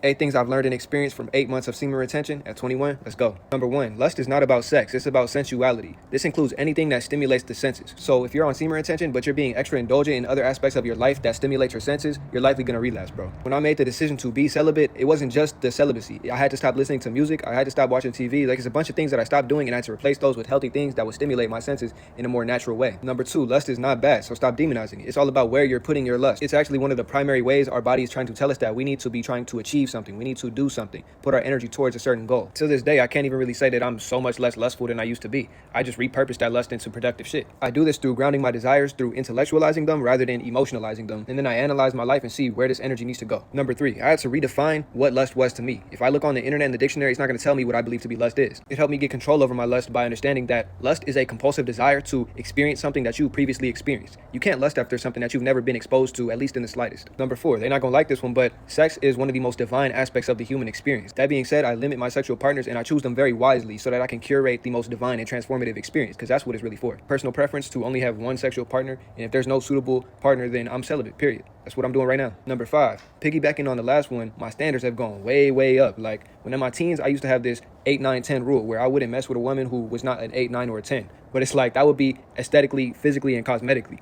8 things I've learned and experienced from 8 months of semen retention at 21. Let's go. Number 1, lust is not about sex, it's about sensuality. This includes anything that stimulates the senses. So if you're on semen retention, but you're being extra indulgent in other aspects of your life that stimulate your senses, you're likely gonna relapse, bro. When I made the decision to be celibate, it wasn't just the celibacy. I had to stop listening to music, I had to stop watching TV. Like, it's a bunch of things that I stopped doing, and I had to replace those with healthy things that would stimulate my senses in a more natural way. Number 2, lust is not bad, so stop demonizing it. It's all about where you're putting your lust. It's actually one of the primary ways our body is trying to tell us that we need to be trying to achieve something. We need to do something, put our energy towards a certain goal. To this day, I can't even really say that I'm so much less lustful than I used to be. I just repurposed that lust into productive shit. I do this through grounding my desires, through intellectualizing them rather than emotionalizing them. And then I analyze my life and see where this energy needs to go. Number 3, I had to redefine what lust was to me. If I look on the internet and the dictionary, it's not going to tell me what I believe to be lust is. It helped me get control over my lust by understanding that lust is a compulsive desire to experience something that you previously experienced. You can't lust after something that you've never been exposed to, at least in the slightest. Number 4, they're not going to like this one, but sex is one of the most divine aspects of the human experience. That being said, I limit my sexual partners and I choose them very wisely so that I can curate the most divine and transformative experience, because that's what it's really for. Personal preference to only have one sexual partner, and if there's no suitable partner, then I'm celibate, period. That's what I'm doing right now. Number 5, piggybacking on the last one, my standards have gone way, way up. Like, when in my teens, I used to have this 8, 9, 10 rule where I wouldn't mess with a woman who was not an 8, 9, or a 10. But it's like, that would be aesthetically, physically, and cosmetically.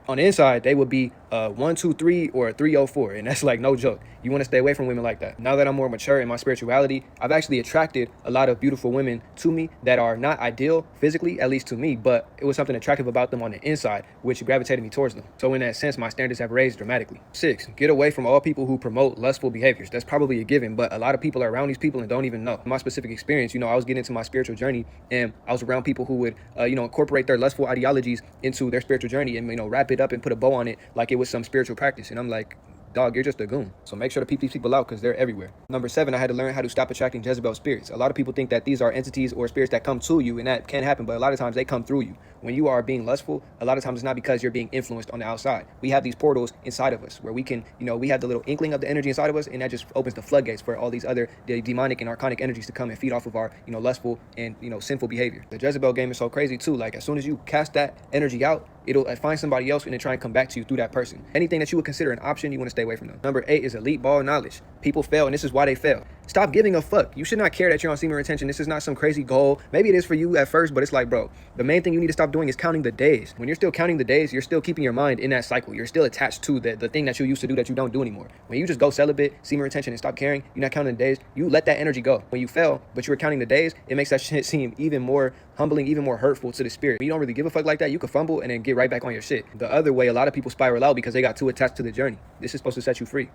On the inside, they would be a 1, 2, 3 or a 3, 0, 4. And that's like no joke. You want to stay away from women like that. Now that I'm more mature in my spirituality, I've actually attracted a lot of beautiful women to me that are not ideal physically, at least to me, but it was something attractive about them on the inside, which gravitated me towards them. So in that sense, my standards have raised dramatically. 6, get away from all people who promote lustful behaviors. That's probably a given, but a lot of people are around these people and don't even know. In my specific experience, I was getting into my spiritual journey and I was around people who would, incorporate their lustful ideologies into their spiritual journey and, wrap it up and put a bow on it like it was some spiritual practice. And I'm like, dog, you're just a goon. So make sure to peep these people out because they're everywhere. Number 7, I had to learn how to stop attracting Jezebel spirits. A lot of people think that these are entities or spirits that come to you, and that can happen, but a lot of times they come through you. When you are being lustful, a lot of times it's not because you're being influenced on the outside. We have these portals inside of us where we can, we have the little inkling of the energy inside of us, and that just opens the floodgates for all these other demonic and archonic energies to come and feed off of our, lustful and, sinful behavior. The Jezebel game is so crazy too. Like, as soon as you cast that energy out, it'll find somebody else and then try and come back to you through that person. Anything that you would consider an option, you want to stay away from them. Number 8 is elite ball knowledge. People fail, and this is why they fail. Stop giving a fuck. You should not care that you're on semen retention. This is not some crazy goal. Maybe it is for you at first, but it's like, bro, the main thing you need to stop doing is counting the days. When you're still counting the days, you're still keeping your mind in that cycle. You're still attached to the thing that you used to do that you don't do anymore. When you just go celibate, semen retention, and stop caring, you're not counting the days, you let that energy go. When you fail, but you were counting the days, it makes that shit seem even more humbling, even more hurtful to the spirit. When you don't really give a fuck like that, you can fumble and then get right back on your shit. The other way, a lot of people spiral out because they got too attached to the journey. This is supposed to set you free.